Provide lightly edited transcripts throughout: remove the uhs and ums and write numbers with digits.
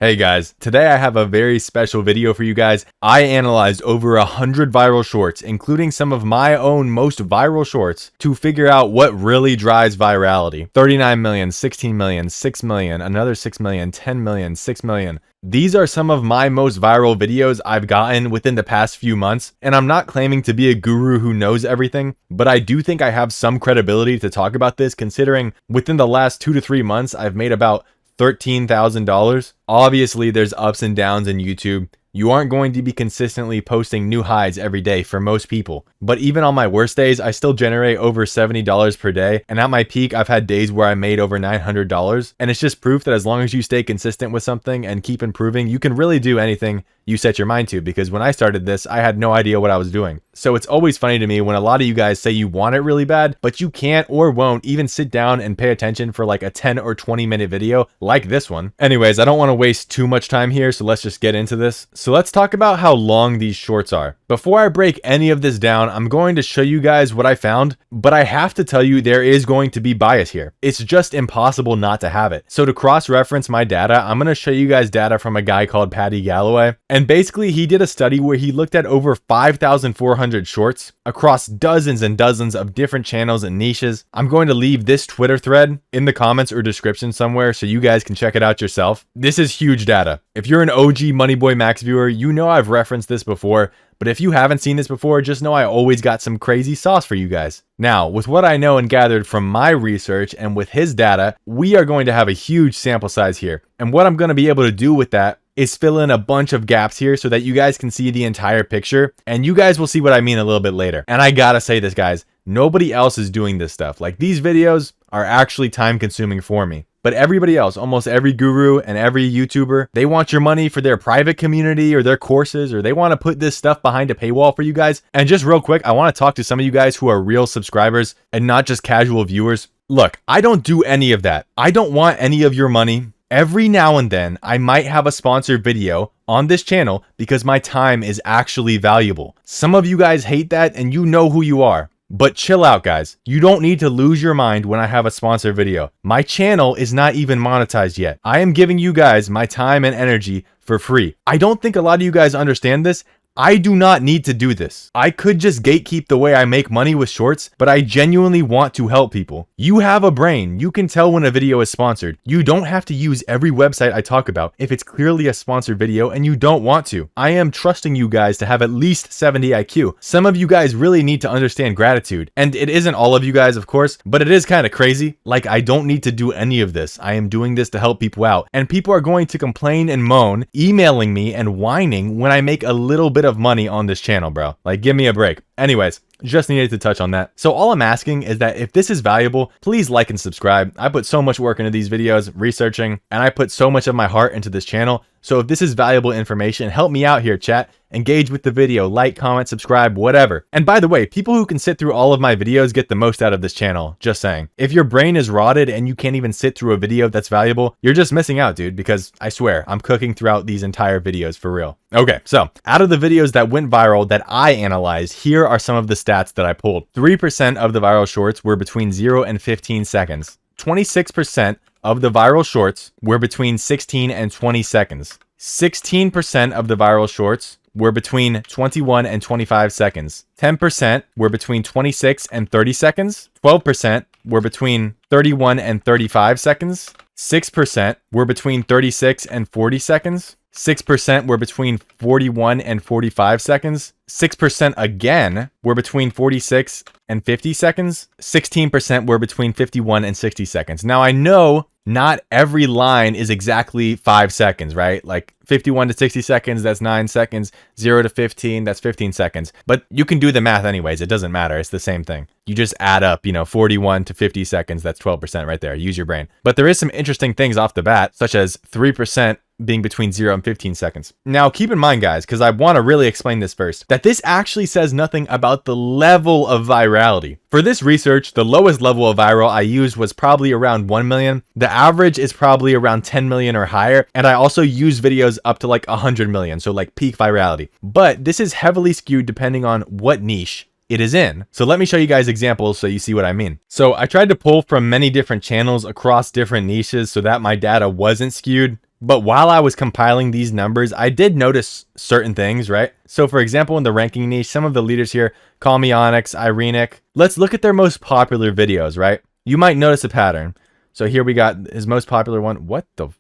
Hey guys, today I have a very special video for you guys. I analyzed over 100 viral shorts, including some of my own most viral shorts, to figure out what really drives virality. 39 million, 16 million, 6 million, another 6 million, 10 million, 6 million. These are some of my most viral videos I've gotten within the past few months, and I'm not claiming to be a guru who knows everything, but I do think I have some credibility to talk about this, considering within the last 2 to 3 months I've made about $13,000. Obviously, there's ups and downs in YouTube. You aren't going to be consistently posting new highs every day for most people. But even on my worst days, I still generate over $70 per day. And at my peak, I've had days where I made over $900. And it's just proof that as long as you stay consistent with something and keep improving, you can really do anything you set your mind to. Because when I started this, I had no idea what I was doing. So it's always funny to me when a lot of you guys say you want it really bad, but you can't or won't even sit down and pay attention for like a 10 or 20 minute video like this one. Anyways, I don't want to waste too much time here, so let's just get into this. So let's talk about how long these shorts are. Before I break any of this down, I'm going to show you guys what I found, but I have to tell you there is going to be bias here. It's just impossible not to have it. So to cross-reference my data, I'm going to show you guys data from a guy called Paddy Galloway. And basically he did a study where he looked at over 5,400 shorts across dozens and dozens of different channels and niches. I'm going to leave this Twitter thread in the comments or description somewhere so you guys can check it out yourself. This is huge data. If you're an OG Moneyboy Max viewer, you know I've referenced this before, but if you haven't seen this before, just know I always got some crazy sauce for you guys. Now, with what I know and gathered from my research and with his data, we are going to have a huge sample size here. And what I'm going to be able to do with that is fill in a bunch of gaps here so that you guys can see the entire picture, and you guys will see what I mean a little bit later. And I gotta say this, guys, nobody else is doing this stuff. Like, these videos are actually time consuming for me. But everybody else, almost every guru and every YouTuber, they want your money for their private community or their courses, or they want to put this stuff behind a paywall for you guys. And just real quick, I want to talk to some of you guys who are real subscribers and not just casual viewers. Look, I don't do any of that. I don't want any of your money. Every now and then, I might have a sponsored video on this channel because my time is actually valuable. Some of you guys hate that, and you know who you are. But chill out, guys. You don't need to lose your mind when I have a sponsored video. My channel is not even monetized yet. I am giving you guys my time and energy for free. I don't think a lot of you guys understand this. I do not need to do this. I could just gatekeep the way I make money with shorts, but I genuinely want to help people. You have a brain. You can tell when a video is sponsored. You don't have to use every website I talk about if it's clearly a sponsored video and you don't want to. I am trusting you guys to have at least 70 IQ. Some of you guys really need to understand gratitude. And it isn't all of you guys, of course, but it is kind of crazy. Like, I don't need to do any of this. I am doing this to help people out. And people are going to complain and moan, emailing me and whining when I make a little bit of money on this channel, bro. Like, give me a break. Anyways, just needed to touch on that. So all I'm asking is that if this is valuable, please like and subscribe. I put so much work into these videos, researching, and I put so much of my heart into this channel. So if this is valuable information, help me out here, chat. Engage with the video, like, comment, subscribe, whatever. And by the way, people who can sit through all of my videos get the most out of this channel, just saying. If your brain is rotted and you can't even sit through a video that's valuable, you're just missing out, dude, because I swear, I'm cooking throughout these entire videos for real. Okay, so out of the videos that went viral that I analyzed, here are some of the stats that I pulled. 3% of the viral shorts were between 0 and 15 seconds. 26% of the viral shorts were between 16 and 20 seconds. 16% of the viral shorts were between 21 and 25 seconds. 10% were between 26 and 30 seconds. 12% were between 31 and 35 seconds. 6% were between 36 and 40 seconds. 6% were between 41 and 45 seconds. 6% again were between 46 and 50 seconds. 16% were between 51 and 60 seconds. Now, I know not every line is exactly 5 seconds, right? Like 51 to 60 seconds, that's 9 seconds. 0 to 15, that's 15 seconds. But you can do the math anyways. It doesn't matter. It's the same thing. You just add up, 41 to 50 seconds. That's 12% right there. Use your brain. But there is some interesting things off the bat, such as 3% being between 0 and 15 seconds. Now, keep in mind, guys, because I want to really explain this first, that this actually says nothing about the level of virality. For this research, the lowest level of viral I used was probably around 1 million. The average is probably around 10 million or higher. And I also use videos up to like 100 million, so like peak virality. But this is heavily skewed depending on what niche it is in. So let me show you guys examples so you see what I mean. So I tried to pull from many different channels across different niches so that my data wasn't skewed. But while I was compiling these numbers, I did notice certain things, right? So for example, in the ranking niche, some of the leaders here, Call Me Onyx, Irenic, let's look at their most popular videos, right? You might notice a pattern. So here we got his most popular one.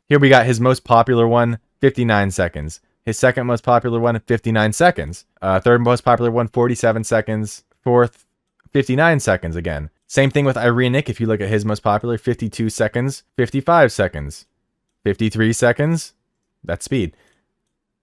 Here we got his most popular one, 59 seconds. His second most popular one, 59 seconds. Third most popular one, 47 seconds. Fourth, 59 seconds again. Same thing with Irenic. If you look at his most popular, 52 seconds, 55 seconds, 53 seconds. That's speed.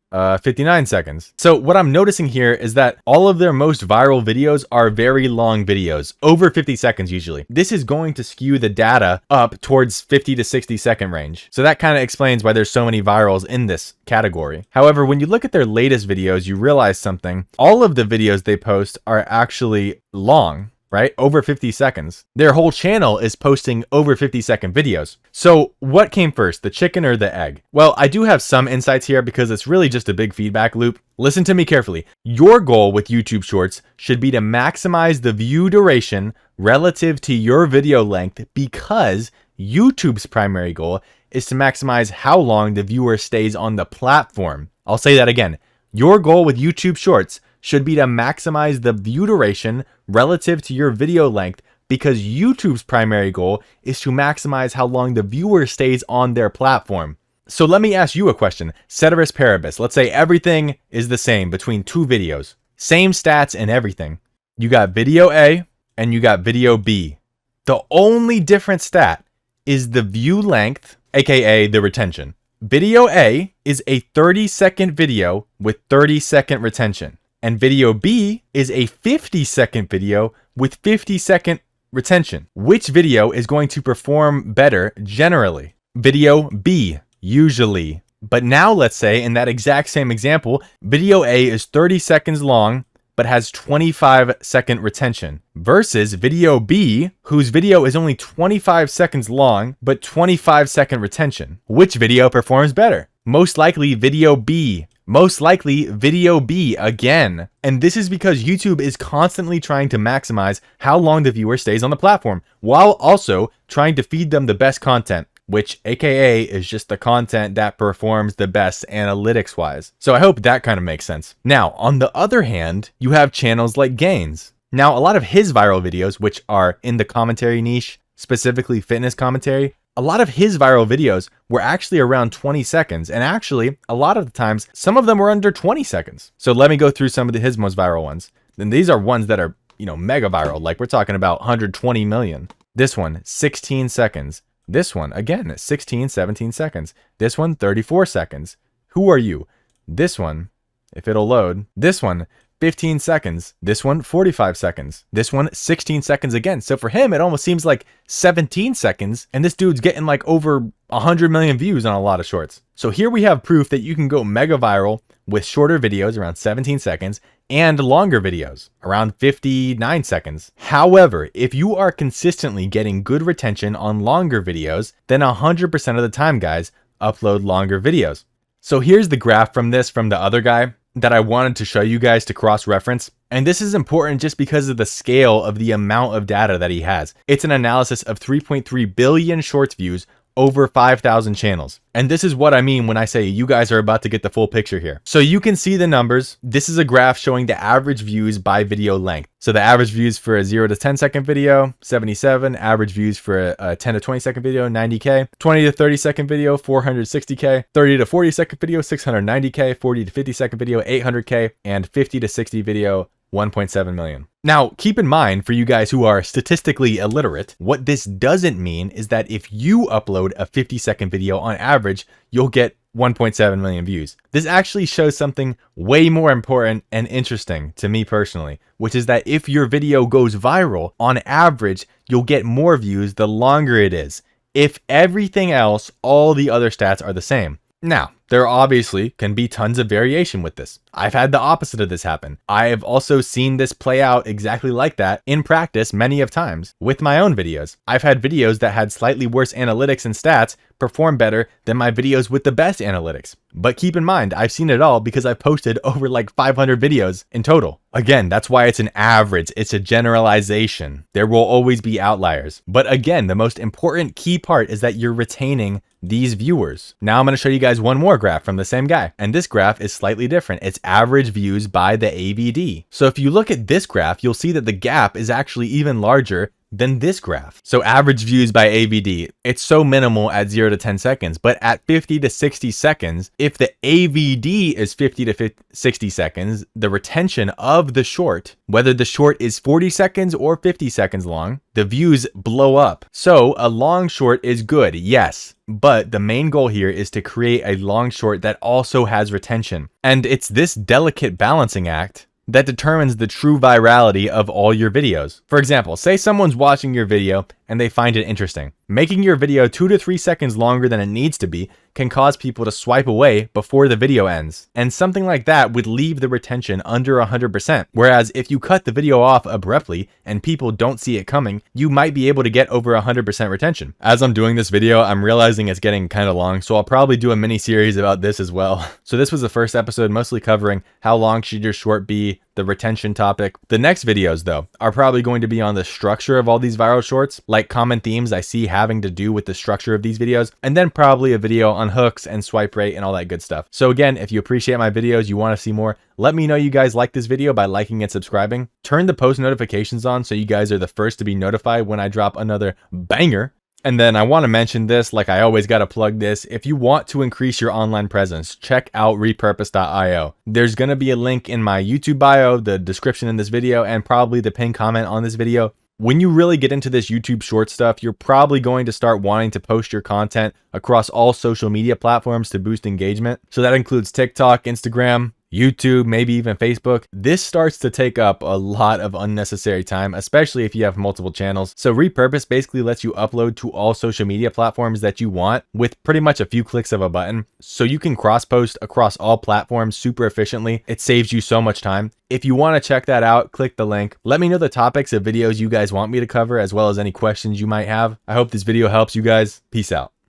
59 seconds. So what I'm noticing here is that all of their most viral videos are very long videos, over 50 seconds usually. This is going to skew the data up towards 50 to 60 second range. So that kind of explains why there's so many virals in this category. However, when you look at their latest videos, you realize something. All of the videos they post are actually long, right? Over 50 seconds. Their whole channel is posting over 50-second videos. So what came first, the chicken or the egg? Well, I do have some insights here because it's really just a big feedback loop. Listen to me carefully. Your goal with YouTube Shorts should be to maximize the view duration relative to your video length, because YouTube's primary goal is to maximize how long the viewer stays on the platform. I'll say that again. Your goal with YouTube Shorts should be to maximize the view duration relative to your video length, because YouTube's primary goal is to maximize how long the viewer stays on their platform. So let me ask you a question. Ceteris paribus. Let's say everything is the same between two videos. Same stats and everything. You got video A and you got video B. The only different stat is the view length, aka the retention. Video A is a 30-second video with 30-second retention. And video B is a 50-second video with 50-second retention. Which video is going to perform better generally? Video B, usually. But now let's say in that exact same example, video A is 30 seconds long, but has 25-second retention, versus video B, whose video is only 25 seconds long, but 25-second retention. Which video performs better? Most likely video B. Most likely video B again. And this is because YouTube is constantly trying to maximize how long the viewer stays on the platform, while also trying to feed them the best content, which aka is just the content that performs the best analytics wise. So I hope that kind of makes sense. Now, on the other hand, you have channels like Gains. Now, a lot of his viral videos, which are in the commentary niche, specifically fitness commentary, a lot of his viral videos were actually around 20 seconds. And actually, a lot of the times, some of them were under 20 seconds. So let me go through some of his most viral ones. And these are ones that are, mega viral. Like we're talking about 120 million. This one, 16 seconds. This one, again, 16, 17 seconds. This one, 34 seconds. Who are you? This one, if it'll load. This one, 15 seconds. This one, 45 seconds. This one, 16 seconds again. So for him, it almost seems like 17 seconds. And this dude's getting like over 100 million views on a lot of shorts. So here we have proof that you can go mega viral with shorter videos around 17 seconds and longer videos around 59 seconds. However, if you are consistently getting good retention on longer videos, then 100% of the time, guys, upload longer videos. So here's the graph from the other guy that I wanted to show you guys to cross-reference. And this is important just because of the scale of the amount of data that he has. It's an analysis of 3.3 billion shorts views over 5,000 channels. And this is what I mean when I say you guys are about to get the full picture here. So you can see the numbers. This is a graph showing the average views by video length. So the average views for a 0 to 10 second video, 77. Average views for a 10 to 20 second video, 90K. 20 to 30 second video, 460K. 30 to 40 second video, 690K. 40 to 50 second video, 800K. And 50 to 60 video, 1.7 million. Now, keep in mind, for you guys who are statistically illiterate, what this doesn't mean is that if you upload a 50-second video on average, you'll get 1.7 million views. This actually shows something way more important and interesting to me personally, which is that if your video goes viral, on average, you'll get more views the longer it is. If everything else, all the other stats are the same. Now, There obviously can be tons of variation with this. I've had the opposite of this happen. I have also seen this play out exactly like that in practice many of times with my own videos. I've had videos that had slightly worse analytics and stats perform better than my videos with the best analytics. But keep in mind, I've seen it all because I've posted over like 500 videos in total. Again, that's why it's an average. It's a generalization. There will always be outliers. But again, the most important key part is that you're retaining these viewers. Now I'm going to show you guys one more graph from the same guy. And this graph is slightly different. It's average views by the AVD. So if you look at this graph, you'll see that the gap is actually even larger than this graph. So average views by AVD, it's so minimal at 0 to 10 seconds, but at 50 to 60 seconds, if the AVD is 50 to 60 seconds, the retention of the short, whether the short is 40 seconds or 50 seconds long, the views blow up. So a long short is good, yes, but the main goal here is to create a long short that also has retention. And it's this delicate balancing act that determines the true virality of all your videos. For example, say someone's watching your video and they find it interesting. Making your video 2 to 3 seconds longer than it needs to be can cause people to swipe away before the video ends. And something like that would leave the retention under 100%. Whereas if you cut the video off abruptly and people don't see it coming, you might be able to get over 100% retention. As I'm doing this video, I'm realizing it's getting kind of long, so I'll probably do a mini series about this as well. So this was the first episode, mostly covering how long should your short be, the retention topic. The next videos though are probably going to be on the structure of all these viral shorts, like common themes I see having to do with the structure of these videos, and then probably a video on hooks and swipe rate and all that good stuff. So again, if you appreciate my videos, you want to see more, let me know you guys like this video by liking and subscribing. Turn the post notifications on so you guys are the first to be notified when I drop another banger. And then I want to mention this, like I always got to plug this. If you want to increase your online presence, check out repurpose.io. There's going to be a link in my YouTube bio, the description in this video, and probably the pinned comment on this video. When you really get into this YouTube short stuff, you're probably going to start wanting to post your content across all social media platforms to boost engagement. So that includes TikTok, Instagram, YouTube, maybe even Facebook. This starts to take up a lot of unnecessary time, especially if you have multiple channels. So Repurpose basically lets you upload to all social media platforms that you want with pretty much a few clicks of a button. So you can cross post across all platforms super efficiently. It saves you so much time. If you want to check that out, click the link. Let me know the topics of videos you guys want me to cover, as well as any questions you might have. I hope this video helps you guys. Peace out.